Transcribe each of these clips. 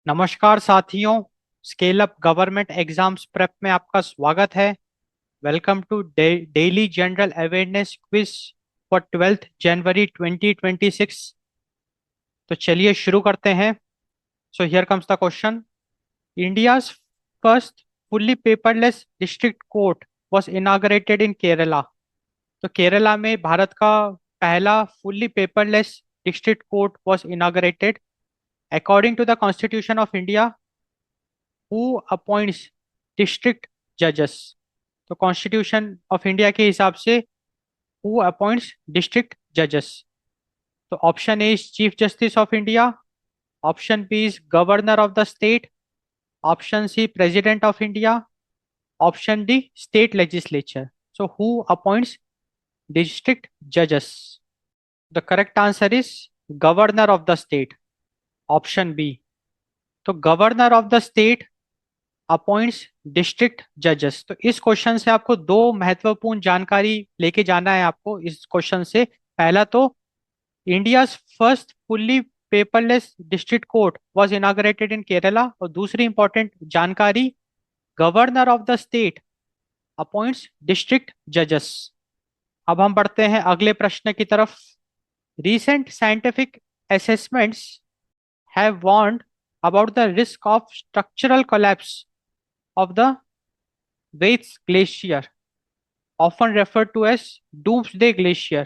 नमस्कार साथियों। Scale up government exams prep में आपका स्वागत है। Welcome to daily general awareness quiz for 12th January 2026। तो चलिए शुरू करते हैं। So here comes the question. India's first fully paperless district court was inaugurated in Kerala. तो केरला में भारत का पहला fully paperless district court was inaugurated. According to the constitution of India, who appoints district जजेस। तो कॉन्स्टिट्यूशन ऑफ इंडिया के हिसाब से who appoints district जजेस। तो option A is chief justice of India, option B is governor of the state, option C president of India, option D state legislature. So who appoints district जजेस? The correct answer is governor of the state, option B. तो governor of the state appoints district जजेस। तो इस question से आपको दो महत्वपूर्ण जानकारी लेके जाना है आपको इस क्वेश्चन से। पहला तो India first fully paperless district court was inaugurated in Kerala, और दूसरी इंपॉर्टेंट जानकारी, governor of the state appoints district जजेस। अब हम बढ़ते हैं अगले प्रश्न की तरफ। Recent scientific assessments have warned about the risk of structural collapse of the Waits Glacier, often referred to as Doomsday Glacier.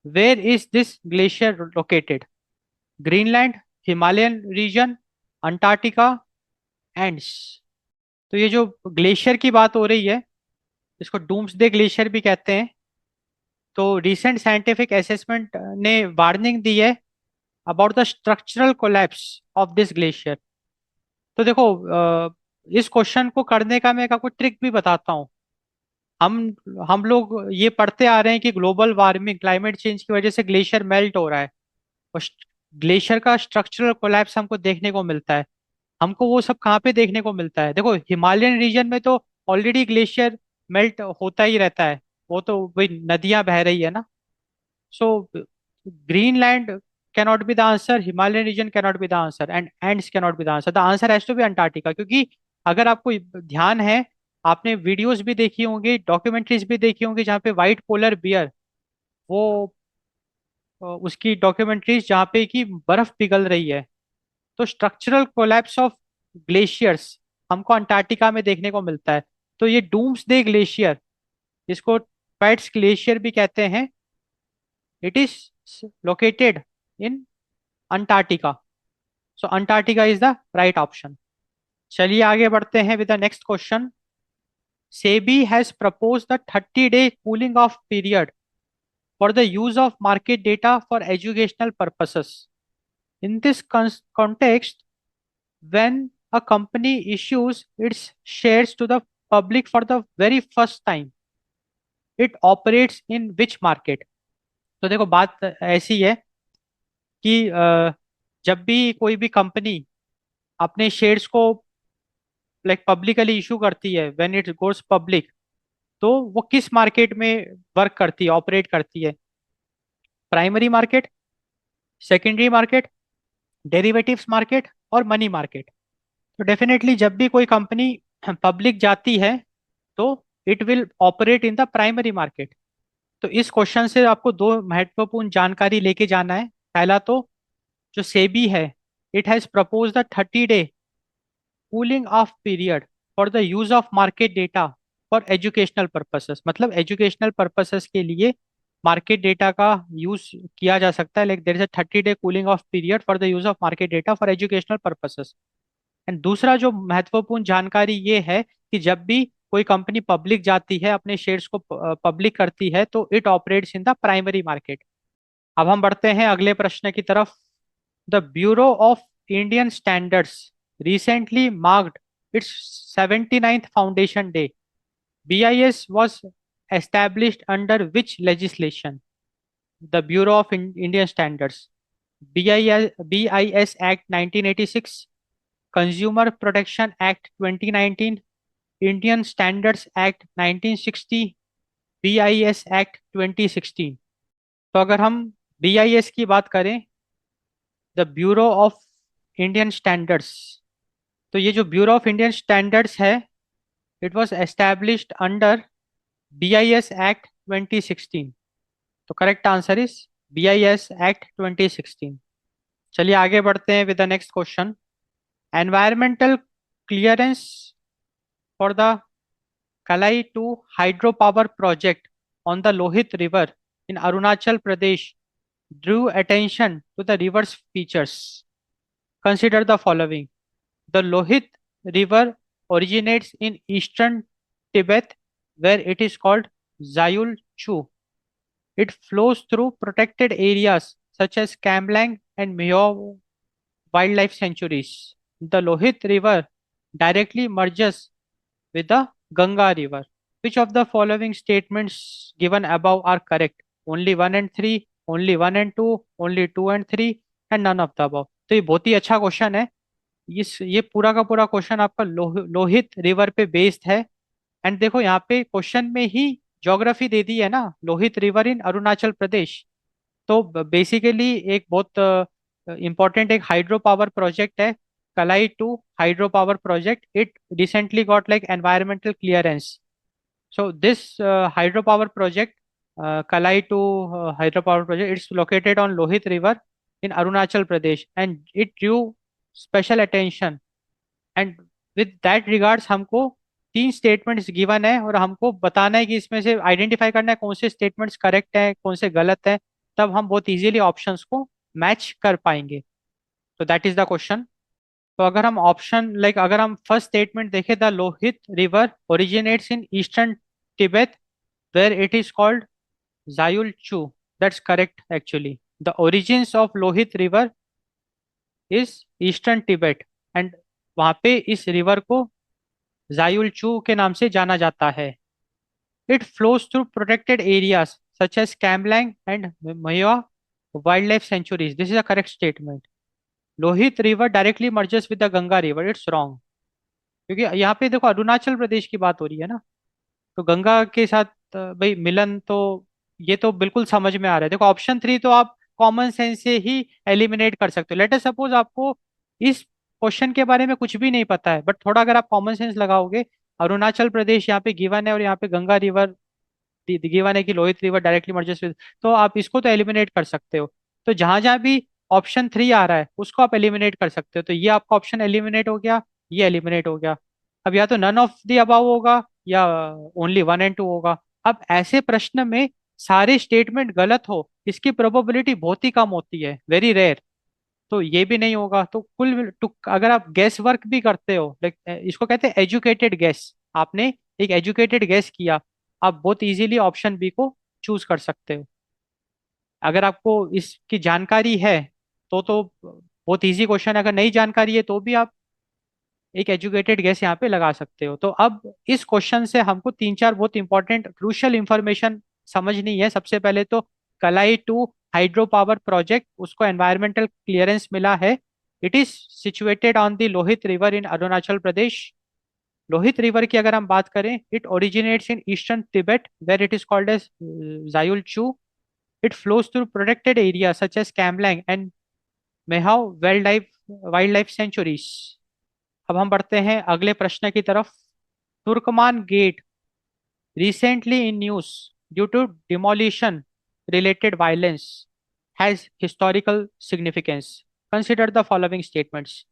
Where is this glacier located? Greenland, Himalayan region, Antarctica, Andes। तो ये जो glacier की बात हो रही है, इसको doomsday glacier भी कहते हैं। तो रिसेंट साइंटिफिक असेसमेंट ने वार्निंग दी है about the structural collapse of this glacier. तो देखो, इस क्वेश्चन को करने का मैं आपको ट्रिक भी बताता हूँ। हम हम लोग ये पढ़ते आ रहे हैं कि ग्लोबल वार्मिंग, क्लाइमेट चेंज की वजह से ग्लेशियर मेल्ट हो रहा है, और ग्लेशियर का स्ट्रक्चरल कोलैप्स हमको देखने को मिलता है। हमको वो सब कहाँ पे देखने को मिलता है? देखो, हिमालयन रीजन में तो ऑलरेडी ग्लेशियर मेल्ट होता ही रहता है, वो तो वही नदियां बह रही है ना। सो Greenland cannot be the answer, Himalayan region cannot be the answer, and Andes cannot be the answer. The answer has to be Antarctica। क्योंकि अगर आपको ध्यान है, आपने वीडियोस भी देखी होंगी, डॉक्यूमेंट्रीज भी देखी होंगी, जहाँ पे व्हाइट पोलर बियर, वो उसकी डॉक्यूमेंट्रीज जहाँ पे कि बर्फ पिघल रही है। तो स्ट्रक्चरल कोलैप्स ऑफ ग्लेशियर्स हमको अंटार्कटिका में देखने को मिलता है। तो ये डूम्सडे ग्लेशियर, इसको पैट्स ग्लेशियर भी कहते हैं, it is located in Antarctica. So Antarctica is the right option. चलिए आगे बढ़ते हैं with the next question. SEBI has propose the 30-day cooling off period for the use of market data for educational purposes. In this context, when a company issues its shares to the public for the very first time, it operates in which market? तो देखो, बात ऐसी है कि जब भी कोई भी कंपनी अपने शेयर्स को लाइक पब्लिकली इशू करती है, व्हेन इट गोस पब्लिक, तो वो किस मार्केट में वर्क करती है, ऑपरेट करती है? Primary market, secondary market, derivatives market, और मनी मार्केट। तो डेफिनेटली जब भी कोई कंपनी पब्लिक जाती है, तो it will operate in the primary market. तो इस क्वेश्चन से आपको दो महत्वपूर्ण जानकारी लेके जाना है। पहला तो, जो सेबी है, it has propose the 30-day cooling off period for the use of market data for educational purposes. मतलब एजुकेशनल पर्पसेस के लिए मार्केट डेटा का यूज किया जा सकता है। Like there is a 30-day cooling off period for the use of market data for educational purposes. And दूसरा जो महत्वपूर्ण जानकारी ये है कि जब भी कोई कंपनी पब्लिक जाती है, अपने शेयर्स को पब्लिक करती है, तो it operates in the primary market. अब हम बढ़ते हैं अगले प्रश्न की तरफ। The bureau of Indian standards recently marked its 79th foundation day. BIS was established under which legislation? The Bureau of Indian Standards. BIS Act 1986, Consumer Protection Act 2019, Indian Standards Act 1960, BIS Act 2016। तो अगर हम BIS की बात करें, the bureau of Indian standards, तो ये जो bureau of Indian standards है, it was established under BIS act 2016। तो correct answer is BIS act 2016। चलिए आगे बढ़ते हैं with the next question. Environmental clearance for the Kalai 2 hydropower project on the Lohit River in Arunachal Pradesh drew attention to the river's features. Consider the following. The Lohit River originates in eastern Tibet, where it is called Zayul Chu. It flows through protected areas such as Kamlang and Myo wildlife sanctuaries. The Lohit River directly merges with the Ganga River. Which of the following statements given above are correct? Only 1 and 3, only 1 and 2, only 2 and 3, and none of the above. तो ये बहुत ही अच्छा question है। ये पूरा का पूरा question आपका लोहित रिवर पे बेस्ड है। एंड देखो यहाँ पे क्वेश्चन में ही ज्योग्राफी दे दी है ना, लोहित रिवर इन अरुणाचल प्रदेश। तो बेसिकली एक बहुत इम्पोर्टेंट एक हाइड्रो पावर प्रोजेक्ट है, कलाई 2 hydro power project. It recently got like environmental clearance. So this hydro power project, कलाई 2 hydro power project, it's located on Lohit river in Arunachal Pradesh and it due special attention. And with that regards हमको तीन statements given है और हमको बताना है कि इसमें से आइडेंटिफाई करना है कौन से स्टेटमेंट्स करेक्ट हैं कौन से गलत हैं। तब हम बहुत इजीली ऑप्शंस को मैच कर पाएंगे। तो दैट इज द क्वेश्चन। तो अगर हम ऑप्शन लाइक अगर हम फर्स्ट स्टेटमेंट देखें, the Lohit river originates in eastern Tibet where it is called Zayul Chu. That's correct actually. The origins of Lohit river is eastern Tibet and वहाँ पे इस river को जायुल चू के नाम से जाना जाता है। It flows through protected areas such as Kamlang and Mehao wildlife sanctuaries. This is a correct statement. Lohit river directly merges with the Ganga river, it's wrong. क्योंकि यहाँ पे देखो अरुणाचल प्रदेश की बात हो रही है ना, तो गंगा के साथ भाई मिलन तो ये तो बिल्कुल समझ में आ रहा है। देखो ऑप्शन 3 तो आप कॉमन सेंस से ही एलिमिनेट कर सकते हो। लेट अस सपोज आपको इस क्वेश्चन के बारे में कुछ भी नहीं पता है, बट थोड़ा अगर आप कॉमन सेंस लगाओगे, अरुणाचल प्रदेश यहाँ पे गिवन है और यहाँ पे गंगा रिवर गिवन है कि Lohit river directly merges with, तो आप इसको तो एलिमिनेट कर सकते हो। तो जहां जहां भी ऑप्शन 3 आ रहा है उसको आप एलिमिनेट कर सकते हो। तो ये आपका ऑप्शन एलिमिनेट हो गया, ये एलिमिनेट हो गया। अब या तो नन ऑफ द अबव होगा या ओनली 1 एंड 2 होगा। अब ऐसे प्रश्न में सारे स्टेटमेंट गलत हो इसकी प्रोबेबिलिटी बहुत ही कम होती है, वेरी रेयर। तो ये भी नहीं होगा। तो अगर आप गैस वर्क भी करते हो, लाइक इसको कहते हैं एजुकेटेड गैस, आपने एक एजुकेटेड गैस किया, आप बहुत इजीली ऑप्शन बी को चूज कर सकते हो। अगर आपको इसकी जानकारी है तो बहुत इजी क्वेश्चन है। अगर नहीं जानकारी है तो भी आप एक एजुकेटेड गैस यहाँ पे लगा सकते हो। तो अब इस क्वेश्चन से हमको तीन चार बहुत इंपॉर्टेंट क्रूशियल इंफॉर्मेशन समझनी है। सबसे पहले तो कलाई 2 हाइड्रो पावर प्रोजेक्ट, उसको एनवायरमेंटल क्लियरेंस मिला है। It is situated on the Lohit river in Arunachal Pradesh. Lohit river की अगर हम बात करें, it originates in eastern Tibet where it is called as Zayul Chu. It flows through protected area such as Kamlang and Mehao wildlife sanctuaries. अब हम बढ़ते हैं अगले प्रश्न की तरफ। Turkman Gate recently in news due to demolition related violence has historical significance. Consider the following statements.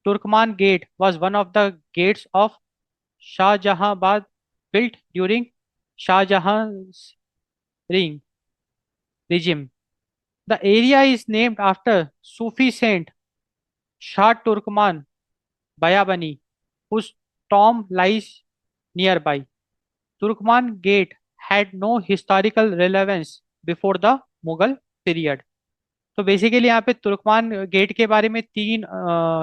Turkman Gate was one of the gates of Shah Jahanabad built during Shah Jahan's regime. The area is named after Sufi saint Shah Turkman Bayabani, whose tomb lies nearby. Turkman Gate had no historical relevance before the Mughal period. तो basically यहाँ पे तुर्कमान gate के बारे में तीन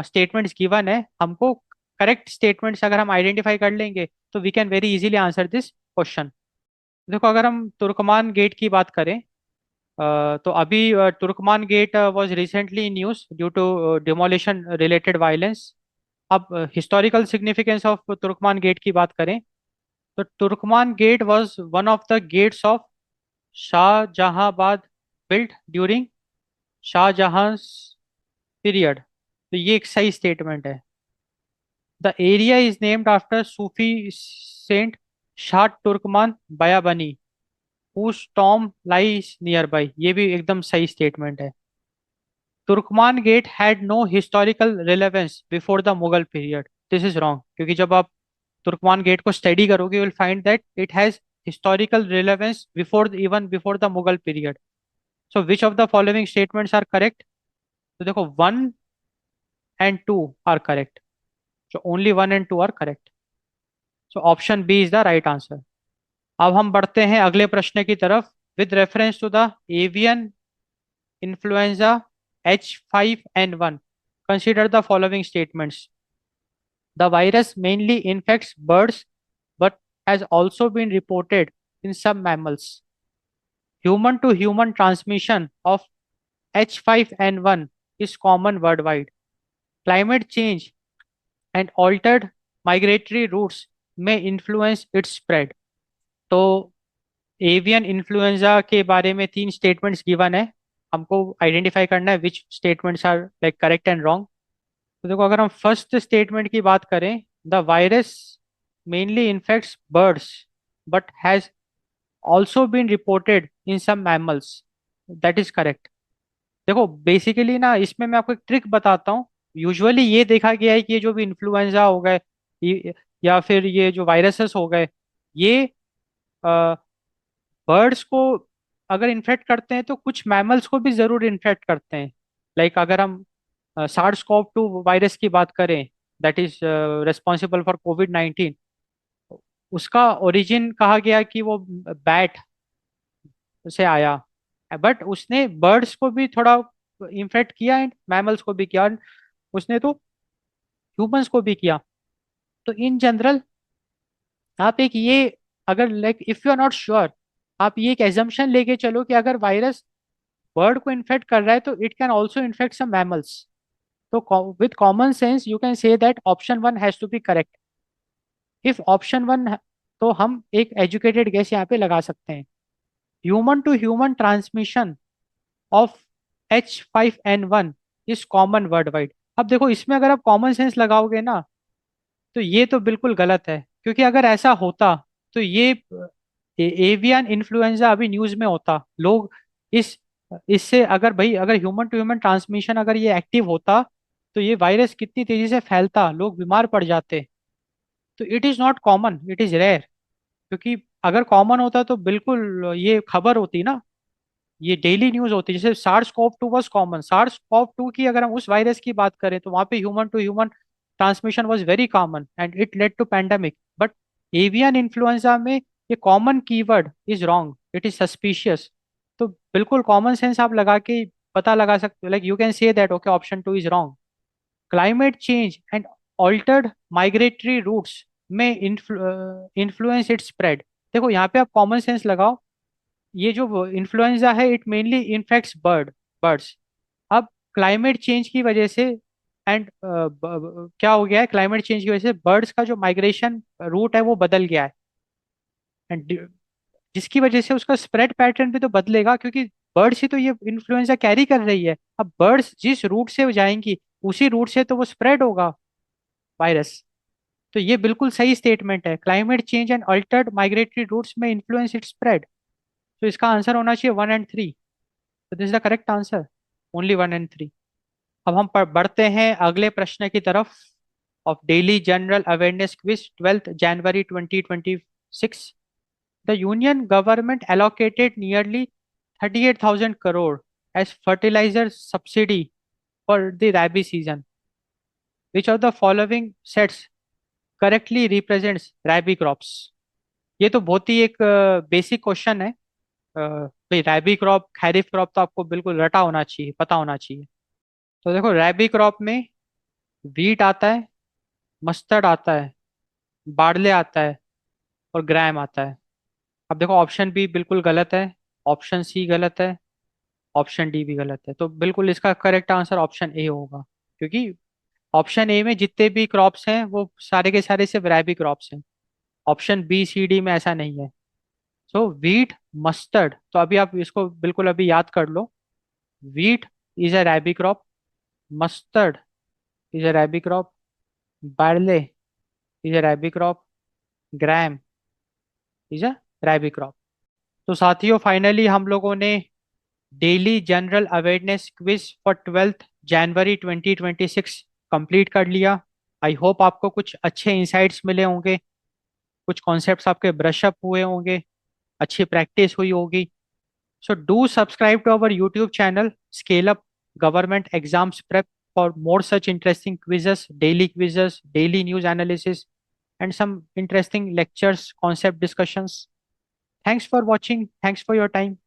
statements given है। हमको correct statements अगर हम आइडेंटिफाई कर लेंगे तो we can very easily answer this question. देखो अगर हम तुर्कमान गेट की बात करें, तो अभी Turkman Gate was recently in news due to demolition related violence. अब historical significance of Turkman Gate की बात करें, तो Turkman Gate was one of the gates of Shahjahanabad built during Shah Jahan's period. तो ये एक सही स्टेटमेंट है। The area is named after Sufi saint Shah Turkman Bayabani whose tomb lies nearby। ये भी एकदम सही स्टेटमेंट है। Turkman Gate had no historical relevance before the Mughal period. This is wrong, क्योंकि जब आप तुर्कमान गेट को स्टडी करोगे you will find that it has historical relevance before even before the Mughal period. So which of the following statements are correct? तो देखो, one and two are correct. So only one and two are correct. So option B is the right answer. अब हम बढ़ते हैं अगले प्रश्न की तरफ। With reference to the avian influenza H5N1, consider the following statements. The virus mainly infects birds but has also been reported in some mammals. Human to human transmission of H5N1 is common worldwide. Climate change and altered migratory routes may influence its spread. तो avian influenza के बारे में तीन statements given है। हमको identify करना है which statements are like correct and wrong. तो देखो, अगर हम फर्स्ट स्टेटमेंट की बात करें, the virus mainly infects birds but has also been reported in some mammals, that is correct. देखो बेसिकली ना, इसमें मैं आपको एक ट्रिक बताता हूँ। यूजुअली ये देखा गया है कि ये जो भी इन्फ्लुएंजा हो गए, या फिर ये जो वायरसेस हो गए, ये बर्ड्स को अगर इन्फेक्ट करते हैं तो कुछ मैमल्स को भी जरूर इन्फेक्ट करते हैं। लाइक अगर हम सार्स कॉव टू वायरस की बात करें, that is responsible for Covid 19, उसका ओरिजिन कहा गया कि वो बैट से आया, बट उसने बर्ड्स को भी थोड़ा इन्फेक्ट किया एंड मैमल्स को भी किया और उसने तो ह्यूमंस को भी किया। तो इन जनरल आप एक ये, अगर like if you are not sure, आप ये एक एजम्पशन लेके चलो कि अगर वायरस बर्ड को इन्फेक्ट कर रहा है तो it can also infect some mammals. तो with common sense you can say that option one has to be correct. If option one, तो हम एक एजुकेटेड गेस यहाँ पे लगा सकते हैं। Human to human transmission of H5N1 is common world wide. अब देखो, इसमें अगर आप कॉमन सेंस लगाओगे ना, तो ये तो बिल्कुल गलत है, क्योंकि अगर ऐसा होता तो ये एवियन इन्फ्लुएंजा अभी न्यूज में होता। लोग इस इससे अगर भाई, अगर ह्यूमन टू ह्यूमन ट्रांसमिशन अगर ये एक्टिव होता तो ये वायरस कितनी तेजी से फैलता, लोग बीमार पड़ जाते। तो it is not common, it is rare. क्योंकि अगर कॉमन होता तो बिल्कुल ये खबर होती ना, ये डेली न्यूज होती। जैसे SARS CoV two was common, SARS CoV two की अगर हम उस वायरस की बात करें तो वहां पे human to human transmission was very common and it led to pandemic. But avian influenza में ये common keyword is wrong, it is suspicious. तो बिल्कुल कॉमन सेंस आप लगा के पता लगा सकते हो, like you can say that okay option two is wrong. Climate change and altered migratory routes may influence it spread. देखो यहाँ पे आप कॉमन सेंस लगाओ, ये जो इन्फ्लुएंजा है इट मेनली इन्फेक्ट्स बर्ड्स। अब क्लाइमेट चेंज की वजह से एंड क्या हो गया है, क्लाइमेट चेंज की वजह से बर्ड्स का जो माइग्रेशन रूट है वो बदल गया है एंड जिसकी वजह से उसका स्प्रेड पैटर्न भी तो बदलेगा, क्योंकि बर्ड्स ही तो ये इन्फ्लुएंजा कैरी कर रही है। अब बर्ड्स जिस रूट से वो जाएंगी उसी रूट से तो वो स्प्रेड होगा वायरस। तो ये बिल्कुल सही स्टेटमेंट है, climate change and altered migratory routes may influence it spread. तो इसका आंसर होना चाहिए वन एंड थ्री। तो this is the correct answer, only one and three. अब हम बढ़ते हैं अगले प्रश्न की तरफ of daily general awareness quiz 12 January 2026। The union government allocated nearly 38,000 crore as fertilizer subsidy for the rabi season. Which of the following sets correctly represents rabi crops? ये तो बहुत ही एक बेसिक क्वेश्चन है। भाई रैबी क्रॉप खैरिफ क्रॉप तो आपको बिल्कुल रटा होना चाहिए, पता होना चाहिए। तो देखो, रैबी क्रॉप में वीट आता है, मस्टर्ड आता है, बार्ले आता है और ग्राम आता है। अब देखो, ऑप्शन बी बिल्कुल गलत है, ऑप्शन सी गलत है, ऑप्शन डी भी गलत है। तो बिल्कुल इसका करेक्ट आंसर ऑप्शन ए होगा, क्योंकि ऑप्शन ए में जितने भी क्रॉप्स हैं वो सारे के सारे सिर्फ रैबी क्रॉप्स हैं। ऑप्शन बी सी डी में ऐसा नहीं है। सो वीट, मस्टर्ड, तो अभी आप इसको बिल्कुल अभी याद कर लो। Wheat is a rabi crop, mustard is a rabi crop. Barley is a rabi crop. Gram is a rabi crop. तो साथियों फाइनली हम लोगों ने daily general awareness quiz for 12th January 2026 complete कर लिया। आई होप आपको कुछ अच्छे इंसाइट्स मिले होंगे, कुछ कॉन्सेप्ट्स आपके ब्रश अप हुए होंगे, अच्छी प्रैक्टिस हुई होगी। So do subscribe to our YouTube channel, Scale Up Government Exams Prep for more such interesting quizzes, daily news analysis, and some interesting lectures, concept discussions. Thanks for watching. Thanks for your time.